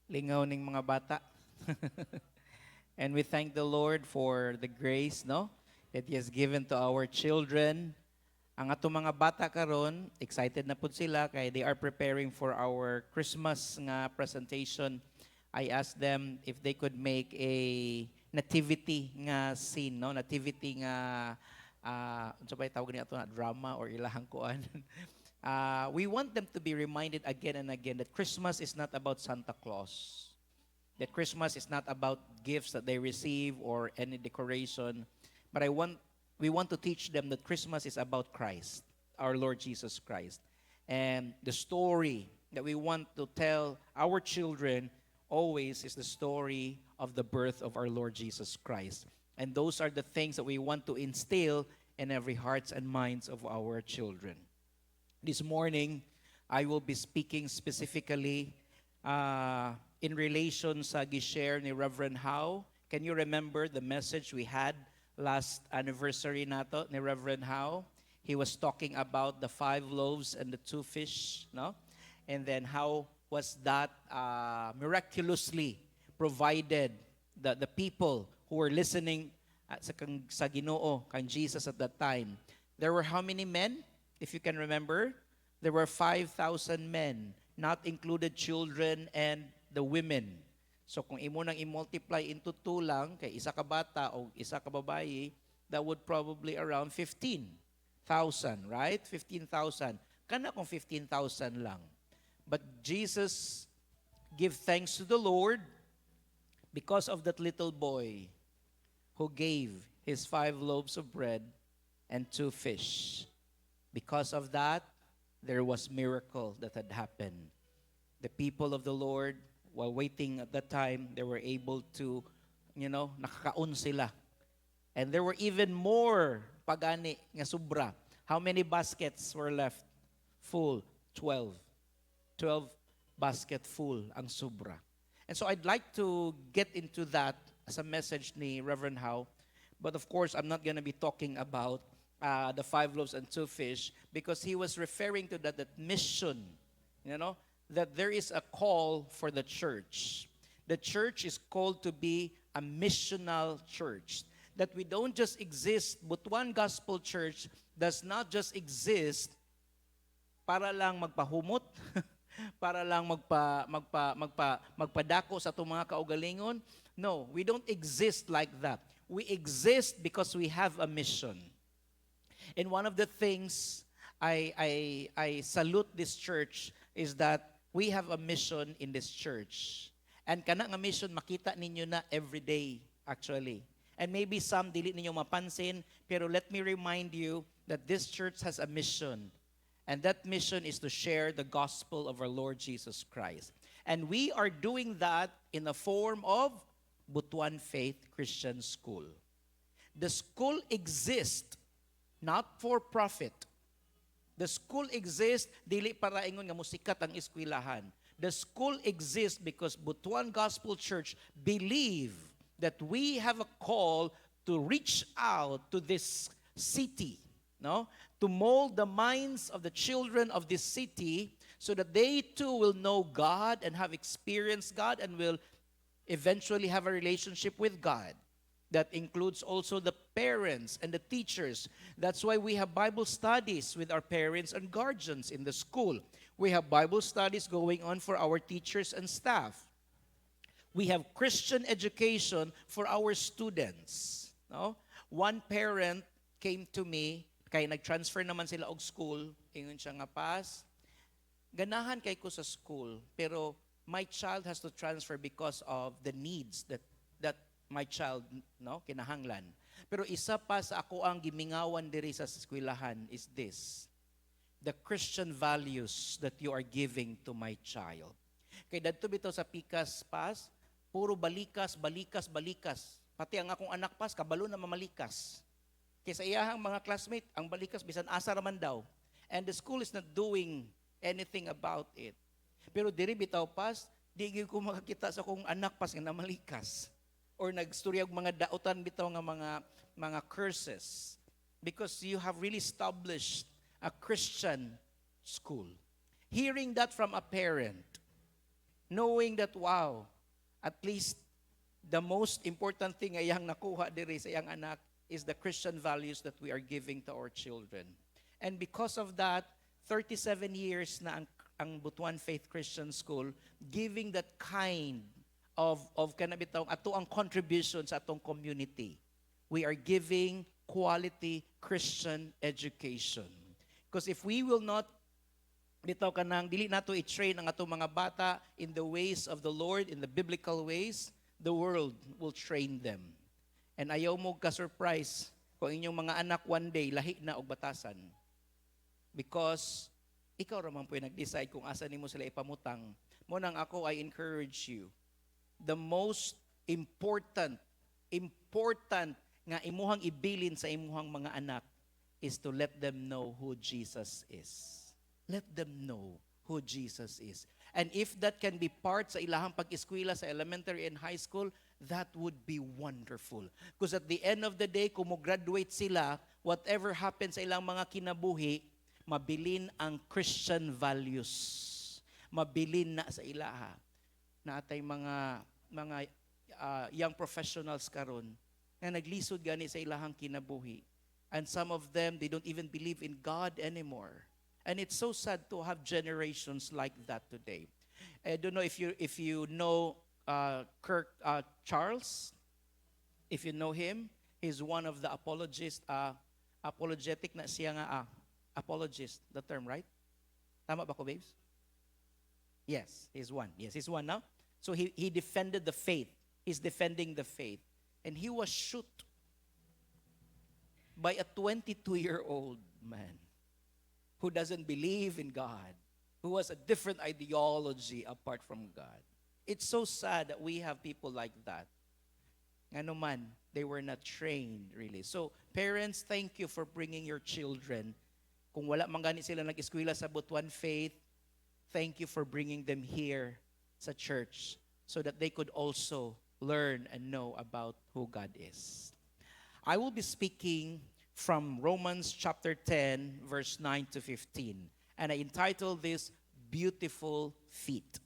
Lingaw ning mga bata. And we thank the Lord for the grace, no, that He has given to our children. Ang ato mga bata karon, excited na pud sila kay they are preparing for our Christmas nga presentation. I asked them if they could make a nativity nga scene, no, nativity nga unsa ba tawag niya ato na drama or ilahang kuan. We want them to be reminded again and again that Christmas is not about Santa Claus. That Christmas is not about gifts that they receive or any decoration, but we want to teach them that Christmas is about Christ, our Lord Jesus Christ. And the story that we want to tell our children always is the story of the birth of our Lord Jesus Christ. And those are the things that we want to instill in every hearts and minds of our children. This morning, I will be speaking specifically in relation sa gishare ni Reverend Howe. Can you remember the message we had last anniversary nato ni Reverend Howe? He was talking about the 5 loaves and the 2 fish, no? And then how was that miraculously provided the people who were listening sa Ginoo, kang Jesus at that time. There were how many men? If you can remember, there were 5,000 men, not included children and the women. So kung imo nang i-multiply into 2 lang, kay isa ka bata o isa ka babae, that would probably around 15,000, right? 15,000. Kana kung 15,000 lang. But Jesus give thanks to the Lord because of that little boy who gave his 5 loaves of bread and 2 fish. Because of that, there was miracle that had happened. The people of the Lord, while waiting at that time, they were able to, nakakaon sila. And there were even more pagani nga sobra. How many baskets were left? Full. 12. 12 basket full ang sobra. And so I'd like to get into that as a message ni Reverend Howe. But of course, I'm not going to be talking about the 5 loaves and 2 fish because he was referring to that mission, that there is a call for the church. The church is called to be a missional church. That we don't just exist, Butuan Gospel Church does not just exist para lang magpahumot, para lang magpadako sa itong mga kaugalingon. No, we don't exist like that. We exist because we have a mission. And one of the things I salute this church is that we have a mission in this church. And kana nga mission makita ninyo na every day actually. And maybe some dili ninyo mapansin, pero let me remind you that this church has a mission. And that mission is to share the gospel of our Lord Jesus Christ. And we are doing that in the form of Butuan Faith Christian School. The school exists not for profit. The school exists dili para ingon nga musikat ang eskwelahan. The school exists because Butuan Gospel Church believe that we have a call to reach out to this city, no? To mold the minds of the children of this city so that they too will know God and have experienced God and will eventually have a relationship with God. That includes also the parents and the teachers. That's why we have Bible studies with our parents and guardians in the school. We have Bible studies going on for our teachers and staff. We have Christian education for our students. No? One parent came to me, kay nag-transfer naman sila og school, ingon siya nga pas, ganahan kay ko sa school, pero my child has to transfer because of the needs that my child kinahanglan. Pero isa pa sa ako ang gimingawan diri sa eskwelahan is this: the Christian values that you are giving to my child. Kay dadto bitaw sa Pikas pas, puro balikas. Pati ang akong anak pas kabalo na mamalikas. Kay sa iyahang mga classmate, ang balikas bisan asa raman daw. And the school is not doing anything about it. Pero diri bitaw pas, di gyud ko makakita sa akong anak pas nga namalikas. Or nagstoryag mga dautan bitaw nga mga curses because you have really established a Christian school. Hearing that from a parent, knowing that, wow, at least the most important thing nga iyang nakuha diri sa iyang anak is the Christian values that we are giving to our children. And because of that, 37 years na ang Butuan Faith Christian School giving that kind of kanabitaw ato ang contribution sa atong community. We are giving quality Christian education. Because if we will not bitaw kanang dili nato i-train ang atong mga bata in the ways of the Lord, in the biblical ways, the world will train them. And ayaw mo ka-surprise kung inyong mga anak one day lahi na og batasan. Because ikaw raman po yung nag-decide kung asa nimo sila ipamutang. Mo nang ako, I encourage you. The most important nga imuhang ibilin sa imuhang mga anak is to let them know who Jesus is. Let them know who Jesus is. And if that can be part sa ilahang pag-eskwela sa elementary and high school, that would be wonderful. Because at the end of the day, kung mo-graduate sila, whatever happens sa ilang mga kinabuhi, mabilin ang Christian values. Mabilin na sa ilaha. Na atay mga young professionals karon na naglisod gani sa ilahang kinabuhi. And some of them, they don't even believe in God anymore. And it's so sad to have generations like that today. I don't know if you know Kirk Charles. If you know him, he's one of the apologetic na siya nga apologist, the term, right? Tama ba ko, babes? Yes, he's one. Yes, he's one now. So he defended the faith. He's defending the faith. And he was shot by a 22-year-old man who doesn't believe in God, who has a different ideology apart from God. It's so sad that we have people like that. Ano man, they were not trained really. So, parents, thank you for bringing your children. Kung wala man gani sila nag-eskwela sa Butuan Faith, thank you for bringing them here sa church so that they could also learn and know about who God is. I will be speaking from Romans chapter 10, verse 9 to 15. And I entitled this, Beautiful Feet.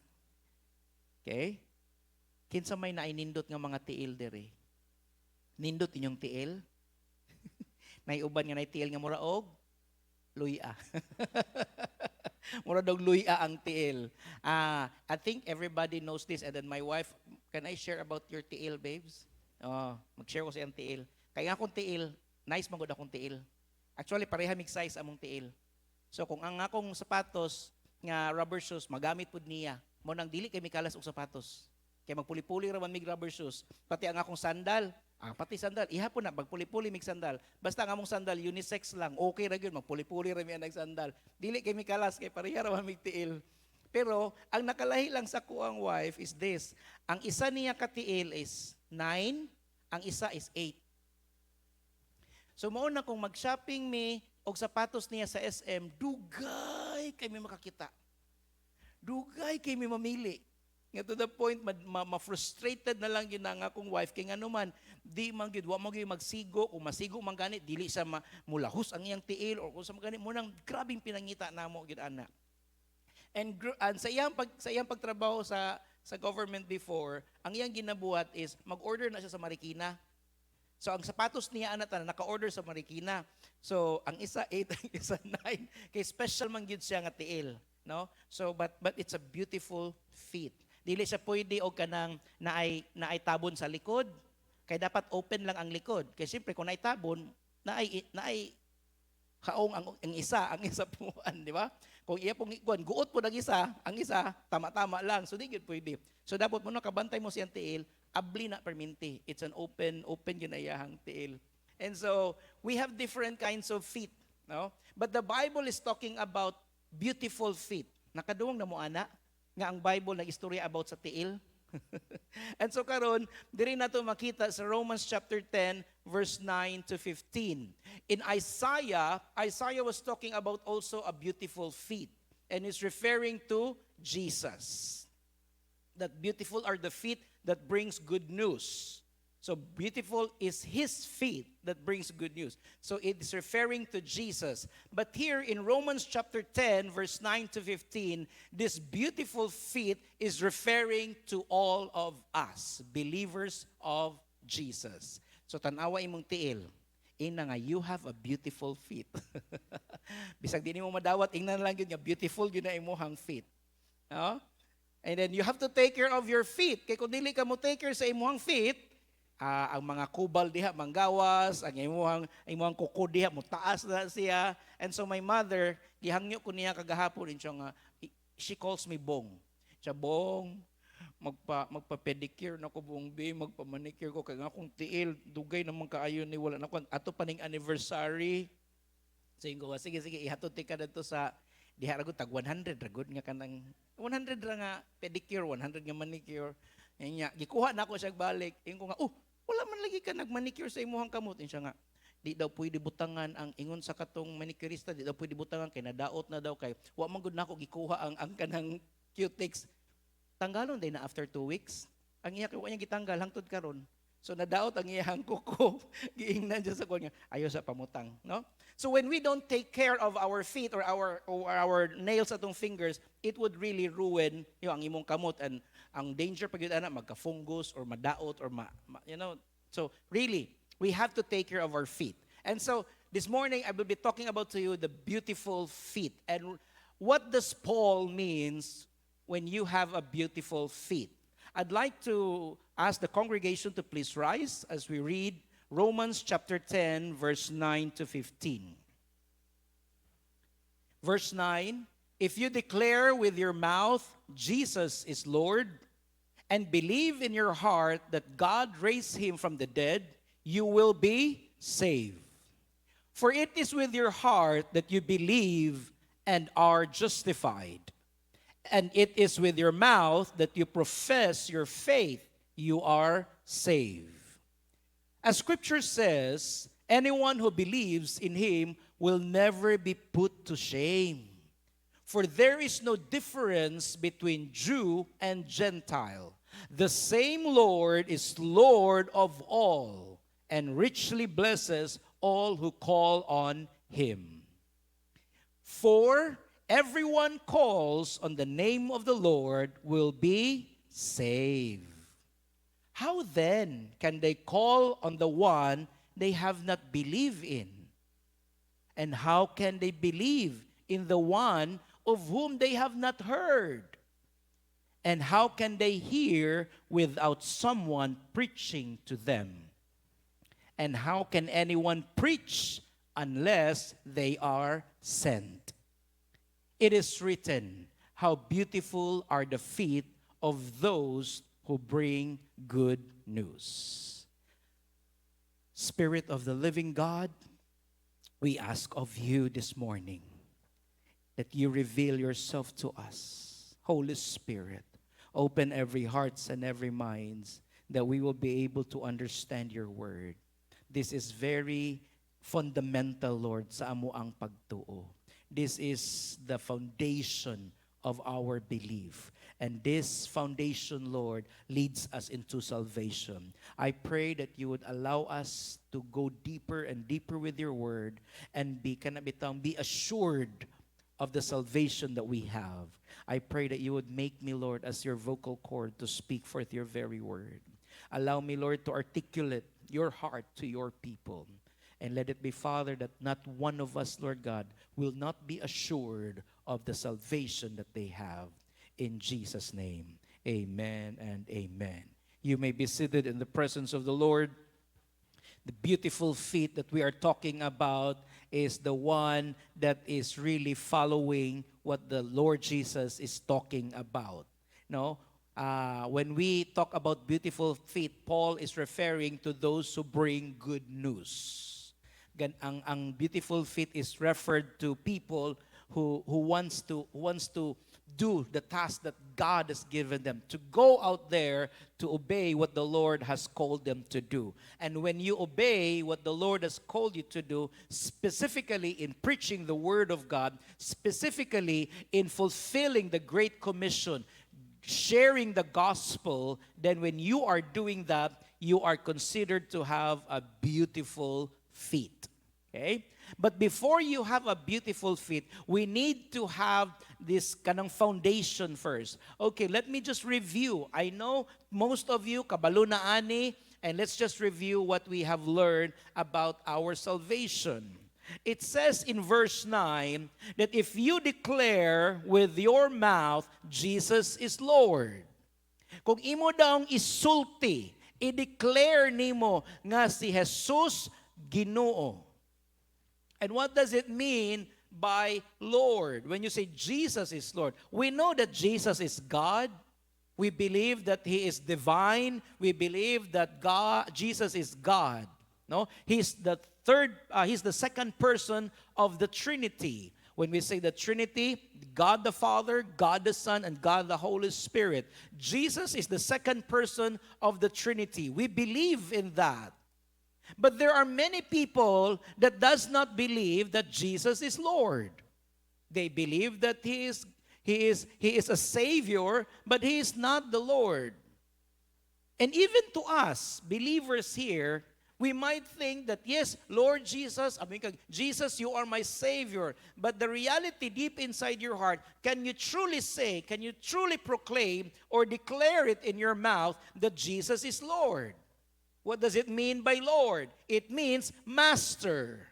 Okay? Kinsa may nainindot nga mga tiil diri? Nindot inyong tiil? Naiuban nga na tiil nga muraog? Luya. Mura dog luya ang tiil. I think everybody knows this. And then my wife, can I share about your tiil, babes? Mag-share ko sa iyang tiil. Kaya nga akong tiil, nice magod akong tiil. Actually, pareha mig size among tiil. So kung ang akong sapatos nga rubber shoes magamit pud niya, mo nang dili kay mikalas og sapatos. Kay magpuli-puli ra man mig rubber shoes. Pati ang akong sandal, pati sandal, ihapon na magpuli-puli mig sandal. Basta ang among sandal unisex lang, okay ra gyud magpuli-puli ra mi ang sandal. Dili kay mikalas kay pareha ra man mig tiil. Pero ang nakalahi lang sa kuang wife is this. Ang isa niya ka tiil is 9, ang isa is 8. So mauna kung mag-shopping mi og sapatos niya sa SM, dugay kay mi makakita. Dugay kay mi mamili. Nga to the point ma-frustrated na lang yun ang akong wife kay ngano man di man gyud wa mo gyud magsigo kung masigo man gani dili sa mulahos ang iyang tiil or kung sa gani mo nang grabing pinangita namo gyud ana. And sa iyang pagtrabaho sa government before, ang iyang ginabuhat is mag-order na siya sa Marikina. So ang sapatos niya anata naka-order sa Marikina. So ang isa 8, ang isa 9 kay special man gyud siya nga tiil, no? So but it's a beautiful feet. Dili siya pwede og kanang naay tabon sa likod. Kay dapat open lang ang likod. Kay siyempre kung naay tabon, naay kaong ang isa puan, di ba? Kung iya pong iguan, guot po ang isa tama-tama lang. So di gyud pwede. So dapat mo nakabantay mo siyang tiil, abli na perminti. It's an open ginayahang tiil. And so, we have different kinds of feet, no? But the Bible is talking about beautiful feet. Nakaduwang na mo ana nga ang Bible nag-istorya about sa tiil. And so karon, diri nato makita sa Romans chapter 10 verse 9 to 15. In Isaiah was talking about also a beautiful feet and is referring to Jesus. That beautiful are the feet that brings good news. So beautiful is his feet that brings good news. So it is referring to Jesus. But here in Romans chapter 10, verse 9 to 15, this beautiful feet is referring to all of us, believers of Jesus. So tanawa imong tiil, ina nga, you have a beautiful feet. Bisag di mo madawat, ingnan lang yun nga, beautiful yun na imuhang feet. No? And then you have to take care of your feet. Kaya kung dili ka mo take care sa imuhang feet, ang mga kubal diha manggawas, ang imuhang kuko diha mo taas na siya. And so my mother, gihangyo ko niya kagahapon siya nga, she calls me Bong. Siya, Bong, magpa-pedicure na ko buong bi, magpa-manicure ko, kaya nga kung tiil, dugay naman kaayon ni wala na ko. Ato paning anniversary, sige, ihatod ka na to sa, diha ragod, tag 100, ragod nga kanang, 100 ra nga pedicure, 100 nga manicure. Yan gikuha na ako siya balik. Yung ko nga, wala man lagi ka nag-manicure sa imuhang kamot. Yan siya nga, di daw pwede butangan ang ingon sa katong manicurista, di daw pwede butangan, kay nadaot na daw kay, wa man gud na ako gikuha ang kanang cutics. Tanggalon din na after 2 weeks. Ang iya kay wa niya gitanggal hangtod karon. So nadaot ang iyang kuko, giingnan dyan sa kunya, ayaw sa pamutang, no? So when we don't take care of our feet or our nails atong fingers, it would really ruin yung ang imong kamot, and ang danger pag yun magka-fungus or madaot or so really we have to take care of our feet. And so this morning I will be talking about to you the beautiful feet, and what does Paul means when you have a beautiful feet. I'd like to ask the congregation to please rise as we read Romans chapter 10, verse 9 to 15. Verse 9, if you declare with your mouth Jesus is Lord, and believe in your heart that God raised him from the dead, you will be saved. For it is with your heart that you believe and are justified, and it is with your mouth that you profess your faith, you are saved. As Scripture says, anyone who believes in him will never be put to shame. For there is no difference between Jew and Gentile. The same Lord is Lord of all, and richly blesses all who call on him. For everyone calls on the name of the Lord will be saved. How then can they call on the one they have not believed in? And how can they believe in the one of whom they have not heard? And how can they hear without someone preaching to them? And how can anyone preach unless they are sent? It is written, how beautiful are the feet of those who bring good news. Spirit of the living God, we ask of you this morning that you reveal yourself to us. Holy Spirit, open every hearts and every minds that we will be able to understand your word. This is very fundamental, Lord, sa amo ang pagtuo. This is the foundation of our belief. And this foundation, Lord, leads us into salvation. I pray that you would allow us to go deeper and deeper with your word and be assured of the salvation that we have. I pray that you would make me, Lord, as your vocal cord to speak forth your very word. Allow me, Lord, to articulate your heart to your people. And let it be, Father, that not one of us, Lord God, will not be assured of the salvation that they have. In Jesus' name, amen and amen. You may be seated in the presence of the Lord. The beautiful feet that we are talking about is the one that is really following what the Lord Jesus is talking about. No? When we talk about beautiful feet, Paul is referring to those who bring good news. Ang beautiful feet is referred to people who wants to do the task that God has given them, to go out there to obey what the Lord has called them to do. And when you obey what the Lord has called you to do, specifically in preaching the Word of God, specifically in fulfilling the Great Commission, sharing the gospel, then when you are doing that, you are considered to have a beautiful feet. Okay? But before you have a beautiful feet, we need to have this kanang foundation first. Okay, let me just review. I know most of you, kabalo na ani, and let's just review what we have learned about our salvation. It says in verse 9 that if you declare with your mouth, Jesus is Lord. Kung imo daw isulti, i-declare nimo nga si Jesus Ginoo. And what does it mean by Lord? When you say Jesus is Lord, we know that Jesus is God. We believe that He is divine. We believe that Jesus is God. No, He's the second person of the Trinity. When we say the Trinity, God the Father, God the Son, and God the Holy Spirit, Jesus is the second person of the Trinity. We believe in that. But there are many people that does not believe that Jesus is Lord. They believe that He is a Savior, but He is not the Lord. And even to us, believers here, we might think that, yes, Lord Jesus, Jesus, you are my Savior. But the reality deep inside your heart, can you truly proclaim or declare it in your mouth that Jesus is Lord? What does it mean by Lord? It means master.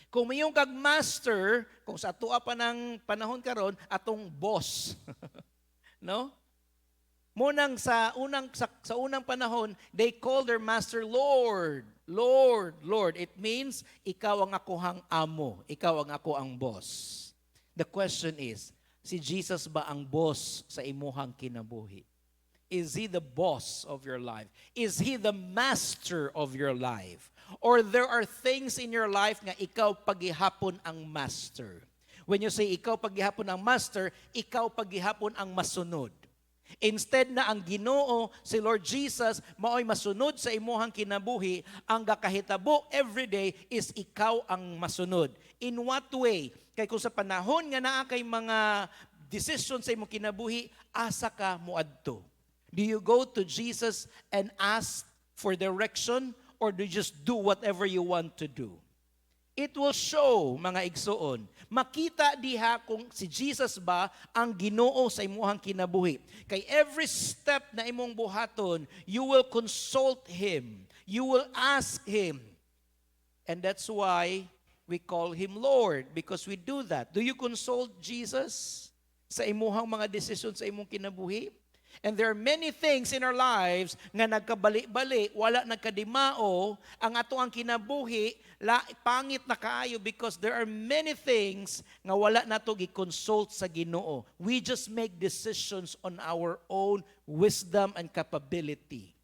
Kung mayong kag master, kung sa atua pa ng panahon karon, atong boss. No? Munang sa unang panahon, they call their master Lord. Lord, Lord. It means ikaw ang akohang amo, ikaw ang ako ang boss. The question is, si Jesus ba ang boss sa imuhang kinabuhi? Is He the boss of your life? Is He the master of your life? Or there are things in your life nga ikaw paghihapon ang master. When you say ikaw paghihapon ang master, ikaw paghihapon ang masunod. Instead na ang Ginoo, si Lord Jesus, maoy masunod sa imuhang kinabuhi, ang gakahitabo everyday is ikaw ang masunod. In what way? Kay kung sa panahon nga naa kay mga decision sa imong kinabuhi, asa ka moadto? Do you go to Jesus and ask for direction, or do you just do whatever you want to do? It will show, mga igsoon. Makita diha kung si Jesus ba ang Ginoo sa imuhang kinabuhi. Kay every step na imong buhaton, you will consult Him. You will ask Him. And that's why we call Him Lord, because we do that. Do you consult Jesus sa imuhang mga desisyon sa imong kinabuhi? And there are many things in our lives nga nagkabali-bali, wala nagkadimao, ang ato ang kinabuhi, pangit na kaayo because there are many things nga wala nato gi-consult sa Ginoo. We just make decisions on our own wisdom and capability.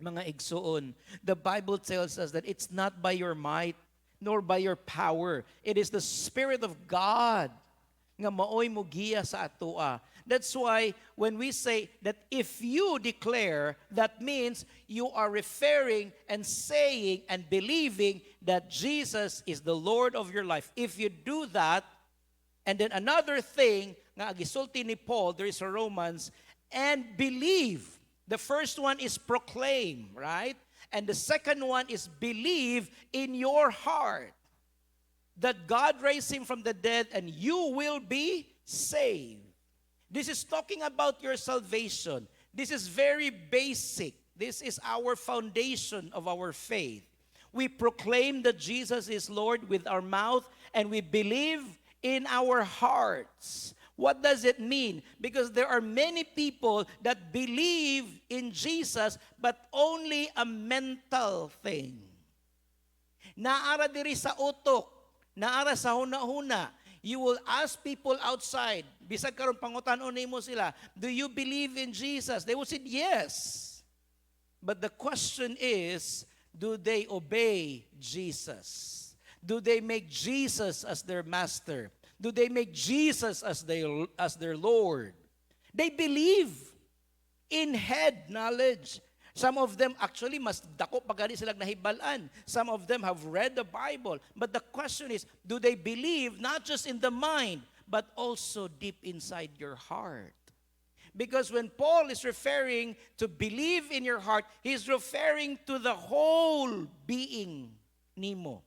Mga igsoon, the Bible tells us that it's not by your might nor by your power. It is the Spirit of God nga maoy mo giya sa atoa. That's why when we say that if you declare, that means you are referring and saying and believing that Jesus is the Lord of your life. If you do that, and then another thing, nga gisulti ni Paul, there is a Romans, and believe. The first one is proclaim, right? And the second one is believe in your heart that God raised Him from the dead and you will be saved. This is talking about your salvation. This is very basic. This is our foundation of our faith. We proclaim that Jesus is Lord with our mouth and we believe in our hearts. What does it mean? Because there are many people that believe in Jesus but only a mental thing. Naara diri sa utok, naara sa huna-huna. You will ask people outside, bisag karon pangutanon nimo sila, do you believe in Jesus? They will say yes. But the question is, do they obey Jesus? Do they make Jesus as their master? Do they make Jesus as their Lord? They believe in head knowledge. Some of them actually mas dako pagani sila nahibalan. Some of them have read the Bible. But the question is, do they believe not just in the mind, but also deep inside your heart? Because when Paul is referring to believe in your heart, he's referring to the whole being nimo.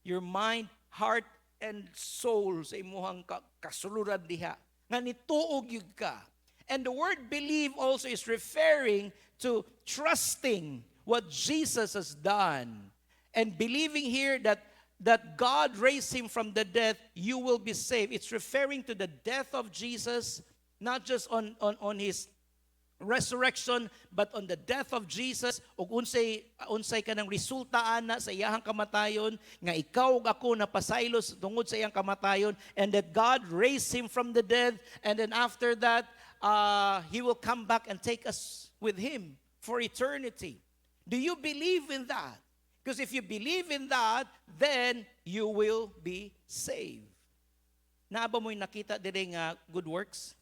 Your mind, heart, and soul sa imuhang kasuluran diha. Nga nituog yun ka. And the word believe also is referring to trusting what Jesus has done. And believing here that God raised him from the death, you will be saved. It's referring to the death of Jesus, not just on his resurrection, but on the death of Jesus. Ug unsay kanang resulta ana sa iyahang kamatayon, nga ikaw ug ako napasaylos tungod sa iyang kamatayon, and that God raised him from the dead, and then after that, he will come back and take us with him for eternity. Do you believe in that? Because if you believe in that, then you will be saved. Naaba mo'y nakita dire nga good works?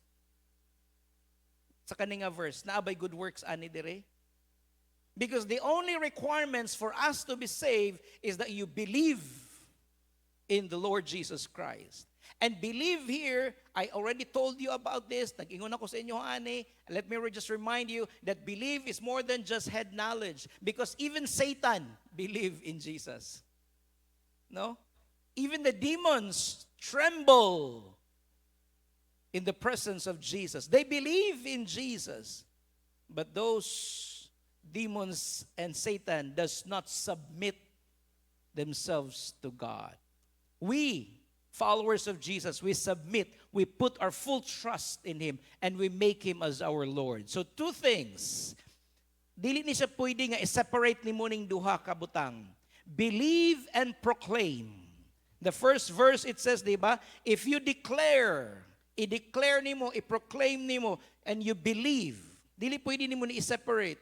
Sa kaninga verse, naabay good works ani dire? Because the only requirements for us to be saved is that you believe in the Lord Jesus Christ. And believe here, I already told you about this. Nag-ingon ako sa inyo, ani. Let me just remind you that believe is more than just head knowledge. Because even Satan believed in Jesus. No? Even the demons tremble in the presence of Jesus. They believe in Jesus. But those demons and Satan does not submit themselves to God. We, followers of Jesus, we submit, we put our full trust in Him, and we make Him as our Lord. So two things. Dili ni siya pwede nga i-separate ni mo ning duha ka butang. Believe and proclaim. The first verse it says, di ba? If you declare, i-declare ni mo, i-proclaim ni mo, and you believe, dili pwede ni mo ni i-separate.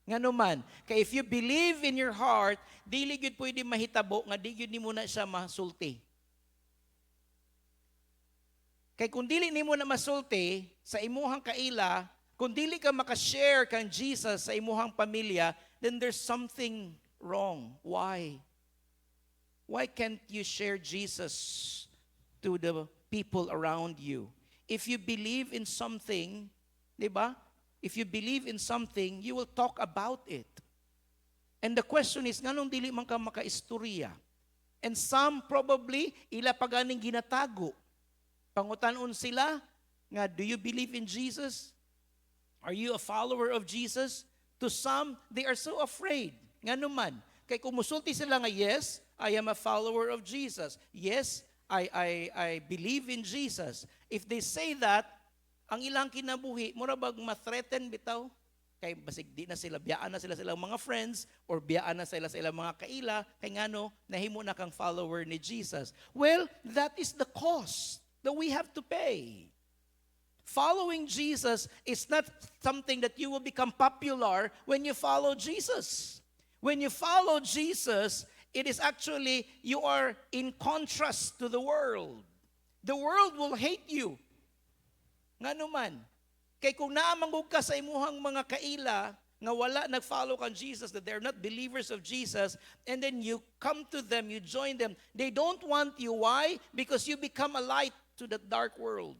Nga naman, kaya if you believe in your heart, dili gyud pwede mahitabo nga di gyud nimo na siya masulti. Kay kung dili nimo na masulti sa imuhang kaila, kung dili ka makashare kang Jesus sa imuhang pamilya, then there's something wrong. Why? Why can't you share Jesus to the people around you? If you believe in something, di ba? If you believe in something, you will talk about it. And the question is, nganong dili man ka makaistorya? And some probably, ila paganing ginatago. Pangutanon sila, nga, do you believe in Jesus? Are you a follower of Jesus? To some, they are so afraid. Nga naman, kay kumusulti sila nga, yes, I am a follower of Jesus. Yes, I believe in Jesus. If they say that, ang ilang kinabuhi, mura bag ma-threaten bitaw? Kay basig di na sila, biyaan na sila silang mga friends, or biyaan na sila silang mga kaila, kay ngano, nahimo na kang follower ni Jesus. Well, that is the cost that we have to pay. Following Jesus is not something that you will become popular when you follow Jesus. When you follow Jesus, it is actually you are in contrast to the world. The world will hate you. Nga naman, kay kung naamangog ka sa imuhang mga kaila, nga wala nag-follow kang Jesus, that they're not believers of Jesus, and then you come to them, you join them, they don't want you. Why? Because you become a light to the dark world.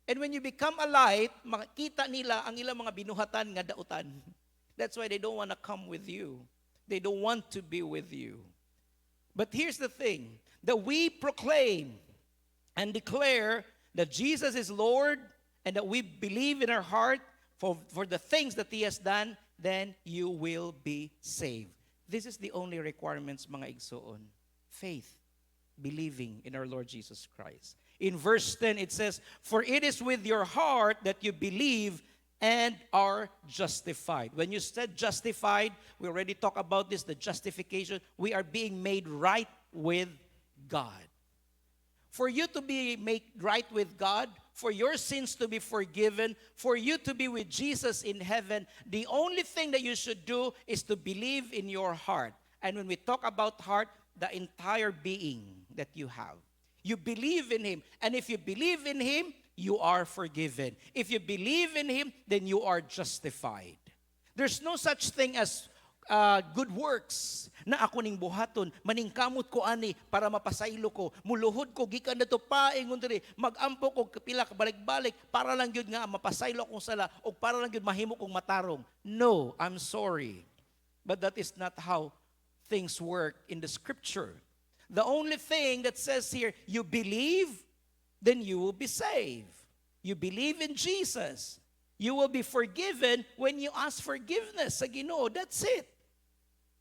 And when you become a light, makita nila ang ilang mga binuhatan nga dautan. That's why they don't want to come with you. They don't want to be with you. But here's the thing, that we proclaim and declare that Jesus is Lord, and that we believe in our heart for the things that He has done, then you will be saved. This is the only requirements, mga igsoon. Faith, believing in our Lord Jesus Christ. In verse 10, it says, for it is with your heart that you believe and are justified. When you said justified, we already talked about this, the justification. We are being made right with God. For you to be made right with God, for your sins to be forgiven, for you to be with Jesus in heaven, the only thing that you should do is to believe in your heart. And when we talk about heart, the entire being that you have. You believe in Him. And if you believe in Him, you are forgiven. If you believe in Him, then you are justified. There's no such thing as good works na ako ning buhaton, maningkamot ko ani para mapasaylo ko, muluhod ko gikan nato paingon diri, magampo ko kapila ka balik-balik para lang gyud nga mapasaylo akong sala o para lang gyud mahimo kong matarong. No, I'm sorry. But that is not how things work in the scripture. The only thing that says here, you believe, then you will be saved. You believe in Jesus. You will be forgiven when you ask forgiveness sa Ginoo. That's it.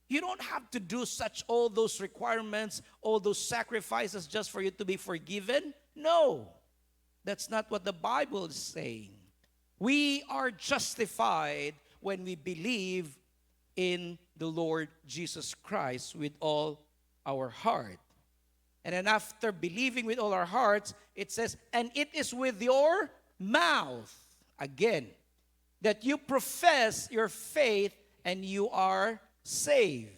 You don't have to do all those requirements, all those sacrifices just for you to be forgiven. No, that's not what the Bible is saying. We are justified when we believe in the Lord Jesus Christ with all our heart. And then after believing with all our hearts, it says, and it is with your mouth, again, that you profess your faith and you are saved.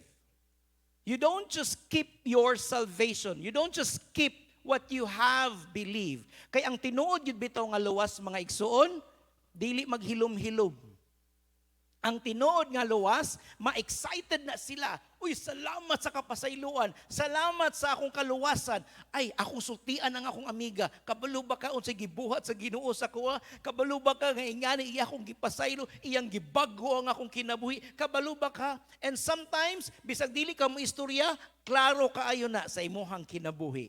You don't just keep your salvation. You don't just keep what you have believed. Kay ang tinuod yun bitaw nga luwas mga igsuon, dili maghilom-hilom. Ang tinuod nga luwas, ma-excited na sila. Uy, salamat sa kapasayloan. Salamat sa akong kaluwasan. Ay, ako sultian ang akong amiga. Kabalo ba ka unsay gibuhat sa Ginoo sa kuha? Kabalo ba ka nga ingani iya akong gipasaylo, iyang gibago ang akong kinabuhi? Kabalo ba ka? And sometimes, bisag dili ka mo istorya, klaro kaayo na sa imuhang kinabuhi.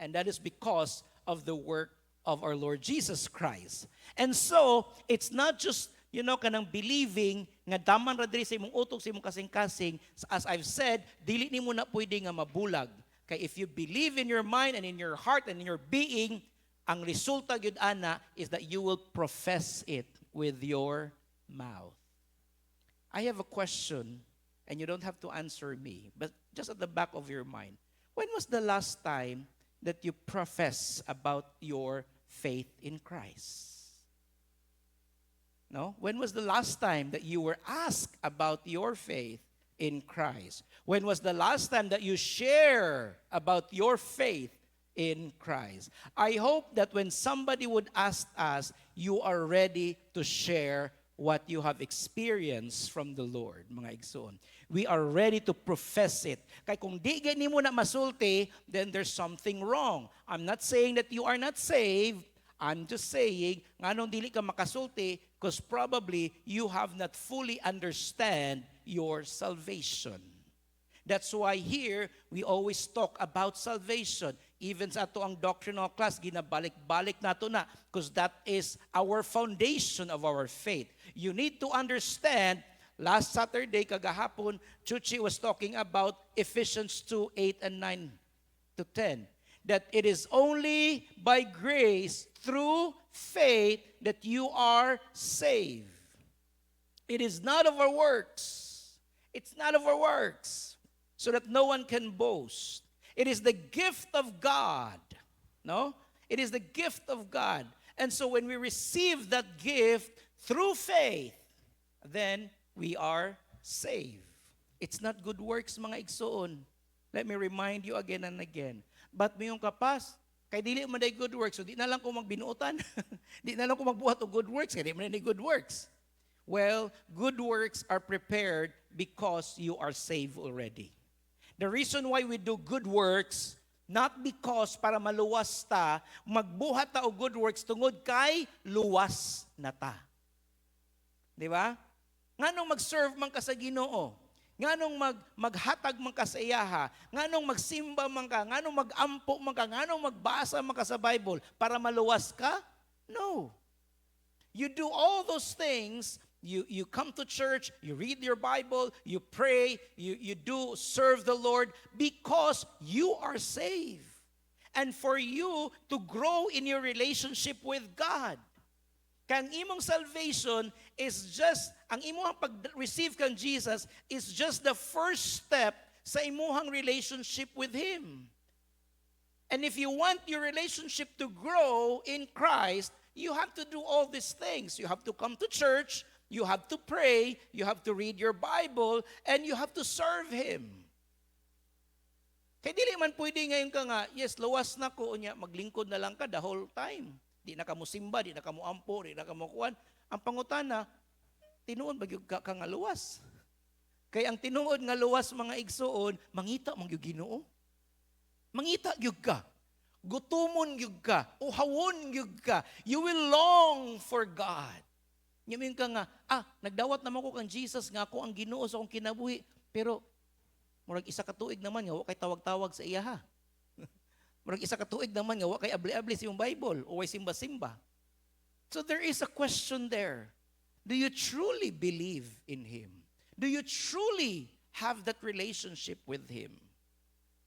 And that is because of the work of our Lord Jesus Christ. And so, it's not just kanang believing nga daman ra diri sa imong utok sa imong kasing-kasing. As I've said, dili nimo na pwede nga mabulag. Kay if you believe in your mind and in your heart and in your being, ang resulta gyud ana is that you will profess it with your mouth. I have a question, and you don't have to answer me, but just at the back of your mind. When was the last time that you profess about your faith in Christ? No? When was the last time that you were asked about your faith in Christ? When was the last time that you share about your faith in Christ? I hope that when somebody would ask us, you are ready to share what you have experienced from the Lord, mga igsoon. We are ready to profess it. Kaya kung di gani mo na masulti, then there's something wrong. I'm not saying that you are not saved. I'm just saying, nganong dili ka makasulti, because probably you have not fully understand your salvation. That's why here, we always talk about salvation. Even sa ato ang doctrinal class, ginabalik-balik nato na, because that is our foundation of our faith. You need to understand, last Saturday, kagahapon, Chuchi was talking about Ephesians 2:8 and 9 to 10. That it is only by grace, through faith, that you are saved. It is not of our works. It's not of our works, so that no one can boast. It is the gift of God. No? It is the gift of God. And so when we receive that gift through faith, then we are saved. It's not good works, mga igsoon. Let me remind you again and again. But mayong kapas, kay dili man day good works, so di na lang ko magbinuotan. Di na lang ko magbuhat og good works, kay di man day good works. Well, good works are prepared because you are saved already. The reason why we do good works, not because para maluwas ta, magbuhat ta og good works tungod kay luwas na ta. Di ba? Nganong mag-serve man ka sa Ginoo? Nganong maghatag man ka sa iyaha? Nganong magsimba man ka? Nganong magampo man ka? Nganong magbasa man ka sa Bible para maluwas ka? No. You do all those things. You come to church, you read your Bible, you pray, you do serve the Lord because you are saved. And for you to grow in your relationship with God. Kang imong salvation is just, ang imong pag-receive kang Jesus is just the first step sa imuhang relationship with Him. And if you want your relationship to grow in Christ, you have to do all these things. You have to come to church, you have to pray, you have to read your Bible, and you have to serve Him. Kaya dili man pwede ngayon ka nga, yes, luwas na ko, maglingkod na lang ka the whole time. Di na ka mo simba, di na ka mo ampo, di na ka mo kuwan. Ang pangutana, tinuon ba yung ka nga luwas? Kay ang tinuod nga luwas mga igsuon, mangita man gyud Ginoo. Mangita gyud ka. Gutumon gyud ka, uhawon gyud ka. You will long for God. Ngayon ka nga, nagdawat naman ko kang Jesus nga ako ang Ginoo sa akong kinabuhi. Pero murag isa ka tuig naman nga wa kay tawag-tawag sa iya ha. Murag isa ka tuig naman nga wa kay abli-abli sa iyong Bible o way simba-simba. So there is a question there. Do you truly believe in Him? Do you truly have that relationship with Him?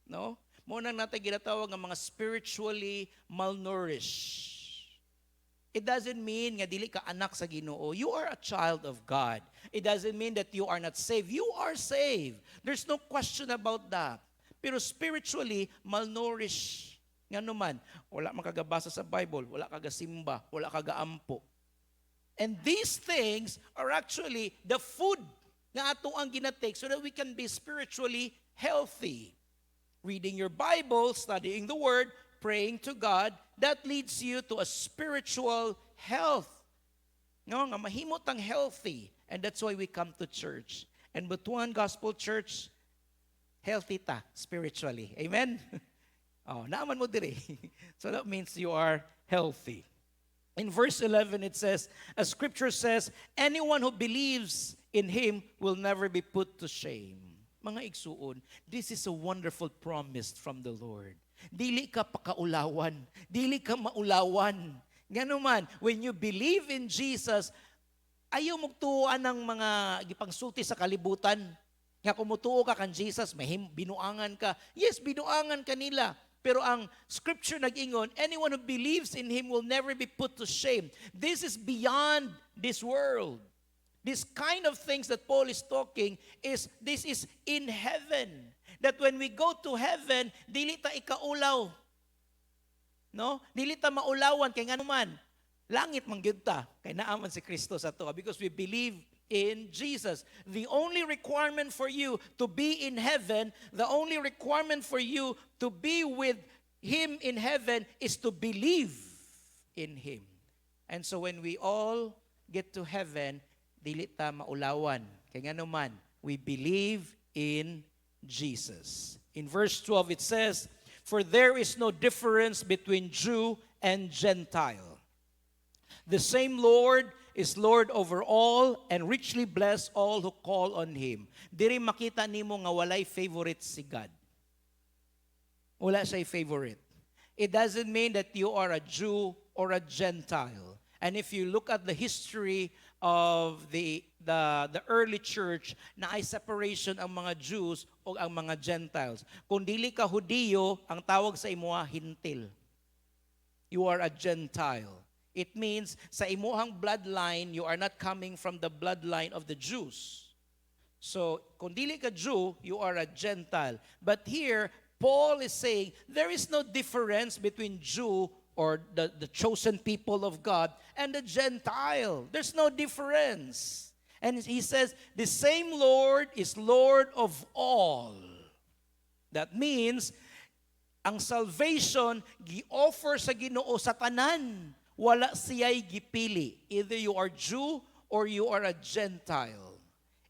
No? Muna natin ginatawag ng mga spiritually malnourished. It doesn't mean nga dili ka anak sa Ginoo. You are a child of God. It doesn't mean that you are not saved. You are saved. There's no question about that. Pero spiritually malnourished. Nga naman, wala makagabasa sa Bible, wala kagasimba, wala kagaampo. And these things are actually the food nga ato ang ginatake so that we can be spiritually healthy. Reading your Bible, studying the Word, praying to God, that leads you to a spiritual health. No, nga mahimot ang healthy. And that's why we come to church. And Butuan Gospel Church, healthy ta spiritually. Amen? Naaman mo diri. So that means you are healthy. In verse 11 it says, as Scripture says, anyone who believes in Him will never be put to shame. Mga igsuon, this is a wonderful promise from the Lord. Dili ka pakaulawan, dili ka maulawan. Ganuman, when you believe in Jesus, ayaw magtuoan ng mga gipangsulti sa kalibutan. Nga kumutuo ka kan Jesus, binuangan ka. Yes, binuangan ka nila. Pero ang Scripture nag-ingon, anyone who believes in Him will never be put to shame. This is beyond this world. This kind of things that Paul is talking this is in heaven. That when we go to heaven, dili ta ikaulaw. No? Dili ta maulawan kay nganuman. Langit man gyud ta kay naaman si Kristo sa to because we believe in Jesus. The only requirement for you to be in heaven, the only requirement for you to be with Him in heaven is to believe in Him. And so when we all get to heaven, dili ta maulawan. Kaya nga naman, we believe in Jesus. In verse 12 it says, for there is no difference between Jew and Gentile. The same Lord is Lord over all and richly bless all who call on Him. Diri makita nimo nga walay favorite si God. Wala siya favorite. It doesn't mean that you are a Jew or a Gentile. And if you look at the history of the early church, na ay separation ang mga Jews o ang mga Gentiles. Kung dili ka Hudiyo, ang tawag sa imuha hintil. You are a Gentile. It means sa imuhang bloodline, you are not coming from the bloodline of the Jews. So, kung dili ka Jew, you are a Gentile. But here, Paul is saying, there is no difference between Jew or the chosen people of God and the Gentile. There's no difference. And he says, the same Lord is Lord of all. That means, ang salvation, gi-offer sa Ginoo sa tanan. Wala siya'y gipili. Either you are Jew or you are a Gentile.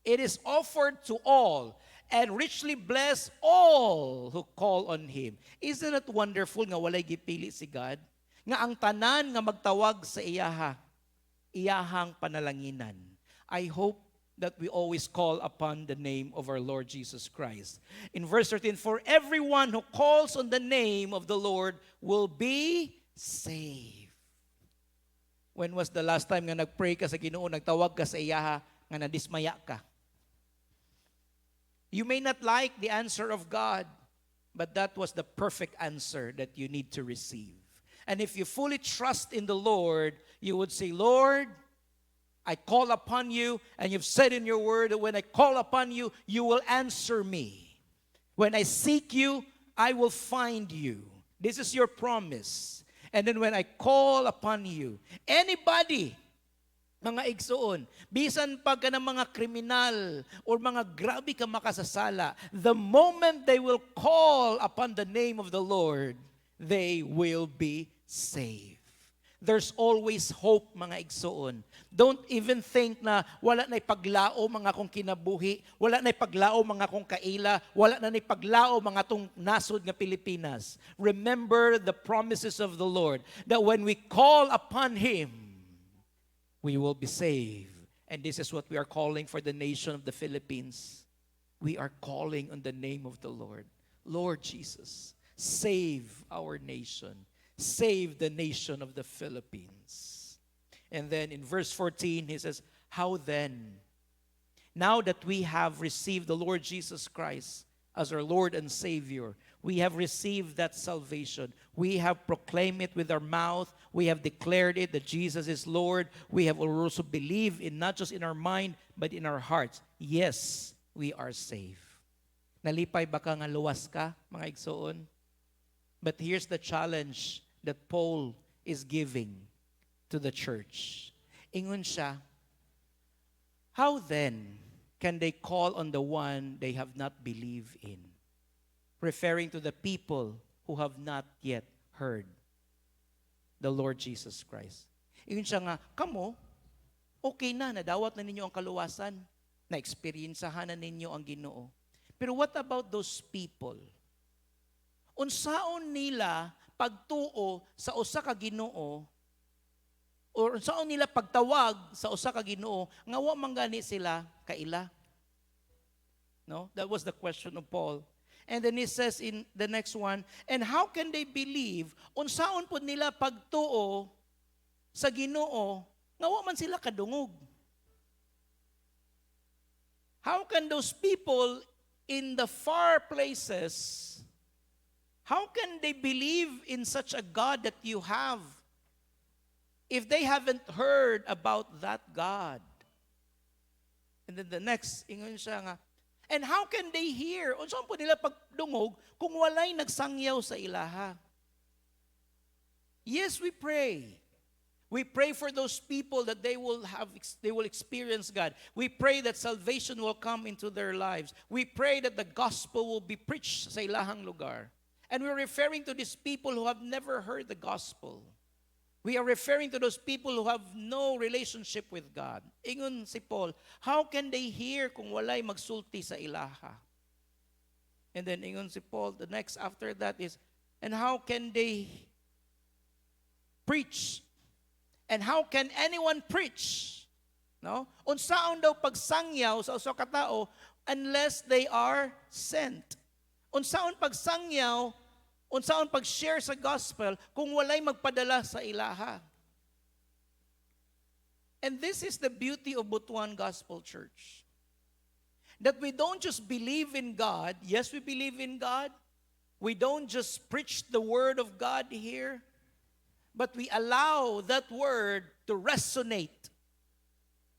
It is offered to all and richly bless all who call on Him. Isn't it wonderful nga walay gipili si God? Nga ang tanan nga magtawag sa iyahang panalanginan. I hope that we always call upon the name of our Lord Jesus Christ. In verse 13, for everyone who calls on the name of the Lord will be saved. When was the last time nga nagpray ka sa Ginoo, nagtawag ka sa iyaha, nga nadismaya ka? You may not like the answer of God, but that was the perfect answer that you need to receive. And if you fully trust in the Lord, you would say, Lord, I call upon you, and you've said in your word that when I call upon you, you will answer me. When I seek you, I will find you. This is your promise. And then when I call upon you, anybody, mga igsoon, bisan pag ka ng mga kriminal or mga grabe ka makasasala, the moment they will call upon the name of the Lord, they will be saved. there's always hope, mga igsoon. Don't even think na wala na ipaglao mga kong kinabuhi, wala na ipaglao mga kong kaila, wala na ipaglao mga tong nasod nga Pilipinas. Remember the promises of the Lord that when we call upon Him, we will be saved. And this is what we are calling for the nation of the Philippines. We are calling on the name of the Lord. Lord Jesus, save our nation. Save the nation of the Philippines. And then in verse 14, he says, how then, now that we have received the Lord Jesus Christ as our Lord and Savior, we have received that salvation. We have proclaimed it with our mouth. We have declared it that Jesus is Lord. We have also believed in not just in our mind, but in our hearts. Yes, we are saved. Nalipay baka nga luwas ka, mga igsoon? But here's the challenge that Paul is giving to the church. Ingon siya, how then can they call on the one they have not believed in? Referring to the people who have not yet heard the Lord Jesus Christ. Ingon siya nga, kamo, okay na, nadawat na ninyo ang kaluwasan, na-experiencehan na ninyo ang Ginoo. Pero what about those people? Unsaon nila pagtuo sa usa ka Ginoo or unsaon nila pagtawag sa usa ka Ginoo nga wa man gani sila kaila? No, that was the question of Paul. And then he says in the next one, and how can they believe unsaon pud nila pagtuo sa Ginoo nga wa man sila kadungog? How can those people in the far places, how can they believe in such a God that you have if they haven't heard about that God? And then the next, ingon siya nga, and how can they hear? Unsa po nila pagdungog kung walay nagsangyaw sa ilaha? Yes, we pray. We pray for those people that they will experience God. We pray that salvation will come into their lives. We pray that the gospel will be preached sa ilahang lugar. And we're referring to these people who have never heard the gospel. We are referring to those people who have no relationship with God. Ingon si Paul, how can they hear kung walay magsulti sa ilaha? And then ingon si Paul, the next after that is, and how can they preach? And how can anyone preach? No? Unsaon daw pagsangyaw sa usa ka tawo unless they are sent. Unsaon pagsangyaw, unsaon pag-share sa gospel kung walay magpadala sa ilaha. And this is the beauty of Butuan Gospel Church. That we don't just believe in God. Yes, we believe in God. We don't just preach the word of God here, but we allow that word to resonate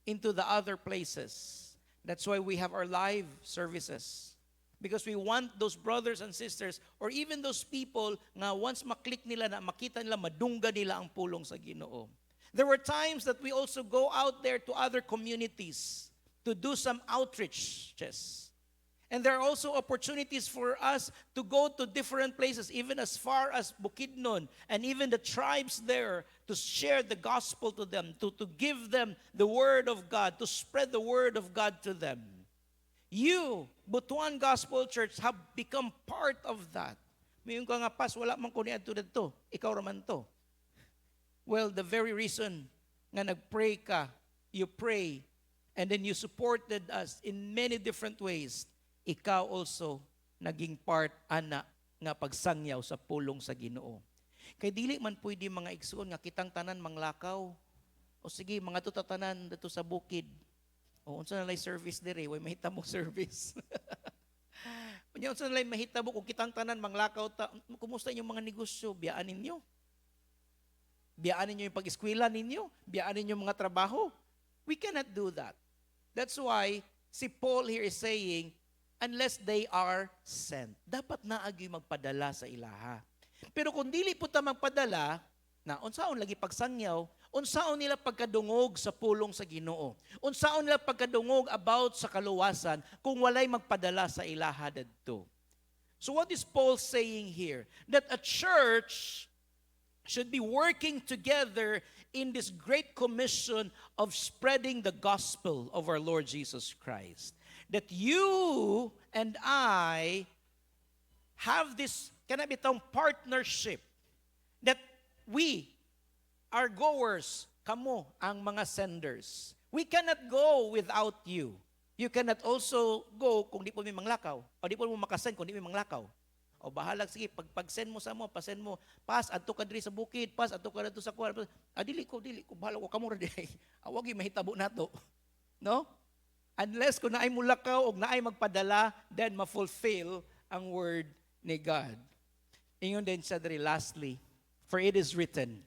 into the other places. That's why we have our live services. Because we want those brothers and sisters or even those people nga once maklik nila na makita nila madungga nila ang pulong sa Ginoo. There were times that we also go out there to other communities to do some outreaches. And there are also opportunities for us to go to different places, even as far as Bukidnon, and even the tribes there, to share the gospel to them, to give them the word of God, to spread the word of God to them. You, Butuan Gospel Church, have become part of that. Mayroon ka nga, pas, wala man ko niadto dito. Ikaw raman to. Well, the very reason nga nagpray ka, you pray, and then you supported us in many different ways, ikaw also naging part, ana, nga pagsangyaw sa pulong sa Ginoo. Kay dili man pwede mga igsoon nga kitang tanan manglakaw. O sige, mga tutatanan dito sa bukid. O unsa na lay service dire, way mahitabo service. Unya unsa na lay mahitabo kung kitang tanan manglakaw ta, kumusta inyong mga negosyo? Biyaan ninyo. Biyaan ninyo yung pag-eskwela ninyo, biyaan ninyo yung mga trabaho. We cannot do that. That's why si Paul here is saying, unless they are sent. Dapat naagi magpadala sa ilaha. Pero kung dili po ta magpadala, na unsaon lagi pagsangyaw, unsaon nila pagkadungog sa pulong sa Ginoo. Unsaon nila pagkadungog about sa kaluwasan kung walay magpadala sa ilaha dadto. So what is Paul saying here? That a church should be working together in this great commission of spreading the gospel of our Lord Jesus Christ. That you and I have this kanabitang partnership that we are goers, kamo ang mga senders. We cannot go without you. You cannot also go kung di po may manglakaw. O di po mo makasend kung di may manglakaw. O bahala, sige, pag-send mo sa mo, pasend mo, pas, adto ka diri sa bukid, pas, adto ka dito sa kuwan. Dili ko, bahala ko, kamura di. Awag yung mahitabo nato. No? Unless kung naay mulakaw o naay magpadala, then ma-fulfill ang word ni God. Ingon din siya diri, lastly, for it is written,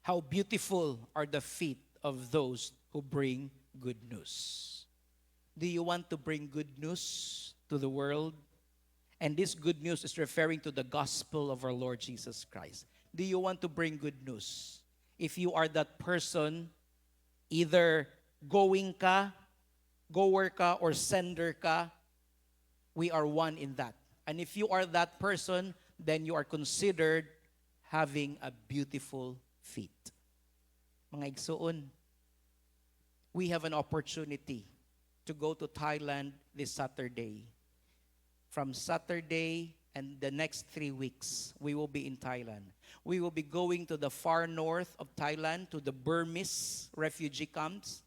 how beautiful are the feet of those who bring good news. Do you want to bring good news to the world? And this good news is referring to the gospel of our Lord Jesus Christ. Do you want to bring good news? If you are that person, either goer ka, or sender ka, we are one in that. And if you are that person, then you are considered having a beautiful feet. Mga igsoon, we have an opportunity to go to Thailand this Saturday. From Saturday and the next 3 weeks, we will be in Thailand. We will be going to the far north of Thailand, to the Burmese refugee camps.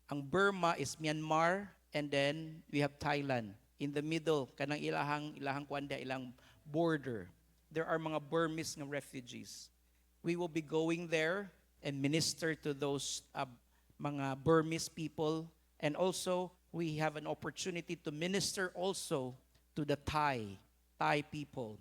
Ang Burma is Myanmar, and then we have Thailand. In the middle, kanang ilahang kwanda, ilang border. There are mga Burmese nga refugees. We will be going there and minister to those mga Burmese people. And also, we have an opportunity to minister also to the Thai people,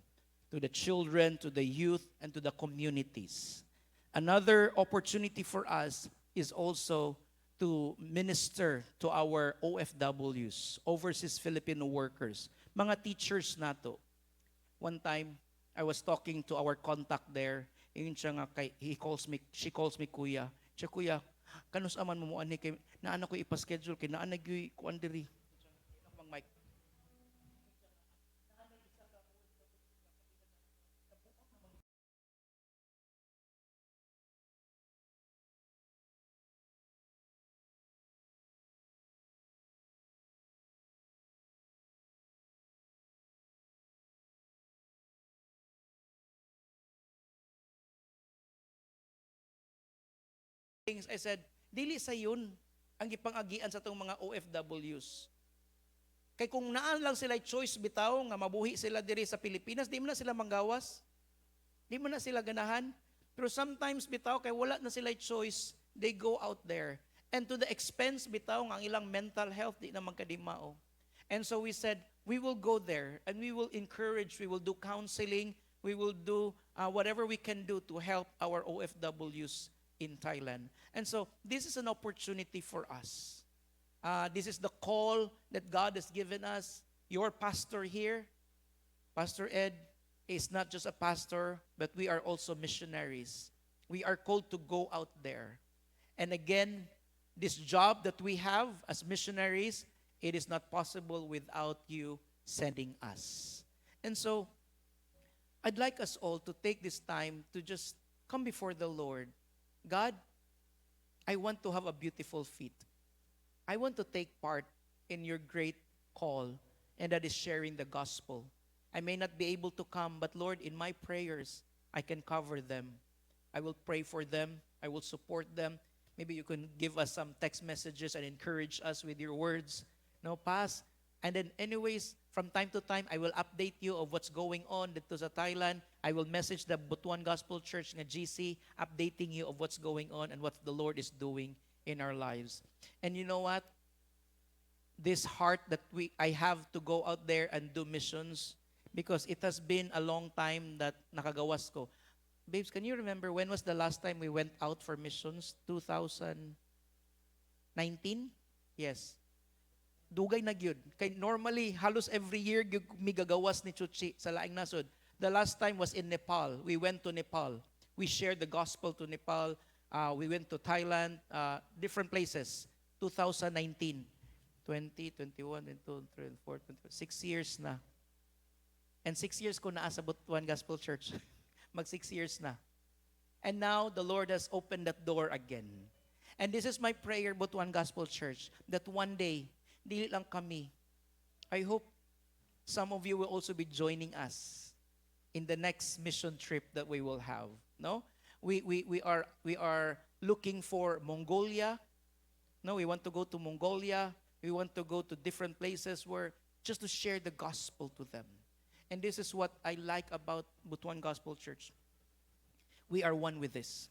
to the children, to the youth, and to the communities. Another opportunity for us is also to minister to our OFWs, overseas Filipino workers, mga teachers nato. One time, I was talking to our contact there, yun siya nga, she calls me kuya. Siya, kuya, kanus aman mo ani kay naana ko ipa-schedule kay naana gyud kuan diri. Mang mic. I said, dili sa yun ang ipang-agian sa itong mga OFWs. Kay kung naan lang sila choice bitaw nga mabuhi sila diri sa Pilipinas, di mo na sila manggawas. Di mo na sila ganahan. Pero sometimes bitaw kay wala na sila choice, they go out there. And to the expense bitaw nga ang ilang mental health di na magkadimao. And so we said, we will go there and we will encourage, we will do counseling, we will do whatever we can do to help our OFWs in Thailand. And so this is an opportunity for us. This is the call that God has given us. Your pastor here, Pastor Ed, is not just a pastor, but we are also missionaries. We are called to go out there. And again, this job that we have as missionaries, it is not possible without you sending us. And so, I'd like us all to take this time to just come before the Lord. God, I want to have a beautiful feet. I want to take part in your great call, and that is sharing the gospel. I may not be able to come, but Lord, in my prayers, I can cover them. I will pray for them. I will support them. Maybe you can give us some text messages and encourage us with your words. No, pass. And then anyways, from time to time, I will update you of what's going on dito sa Thailand. I will message the Butuan Gospel Church nga GC, updating you of what's going on and what the Lord is doing in our lives. And you know what? This heart that I have to go out there and do missions, because it has been a long time that nakagawas ko. Babes, can you remember when was the last time we went out for missions? 2019? Yes. Dugay na gyud. Kay normally halos every year migagawas ni Chuchi sa laing nasod. The last time was in Nepal. We went to Nepal. We shared the gospel to Nepal. We went to Thailand, different places. 2019, 20, 21, 22, 23, 24, 6 years na. And 6 years ko naa sa Butuan Gospel Church. Mag 6 years na. And now, the Lord has opened that door again. And this is my prayer, Butuan Gospel Church, that one day, dili lang kami. I hope some of you will also be joining us in the next mission trip that we will have. No? We are looking for Mongolia. No, we want to go to Mongolia. We want to go to different places where just to share the gospel to them. And this is what I like about Butuan Gospel Church. We are one with this.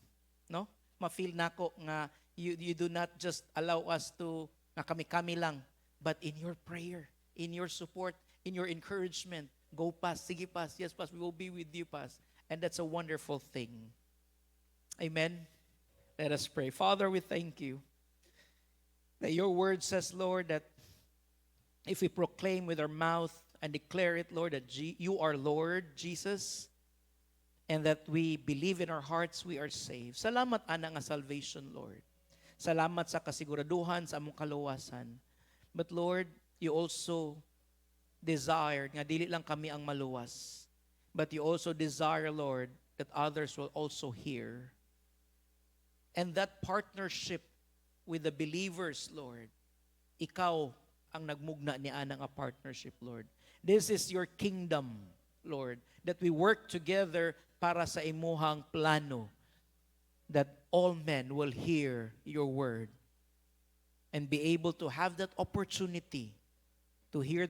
No? Ma-feel nako nga you do not just allow us to nga kami-kami lang, but in your prayer, in your support, in your encouragement, go pas, sige pas, yes pas, we will be with you pas. And that's a wonderful thing. Amen. Let us pray. Father, we thank you that your word says, Lord, that if we proclaim with our mouth and declare it, Lord, that you are Lord, Jesus, and that we believe in our hearts, we are saved. Salamat, ana nga salvation, Lord. Salamat sa kasiguraduhan, sa among kaluwasan. But Lord, you also desire, nga dili lang kami ang maluwas, but you also desire, Lord, that others will also hear. And that partnership with the believers, Lord, ikaw ang nagmugna ni ana nga partnership, Lord. This is your kingdom, Lord, that we work together para sa imuhang plano, that all men will hear your word and be able to have that opportunity to hear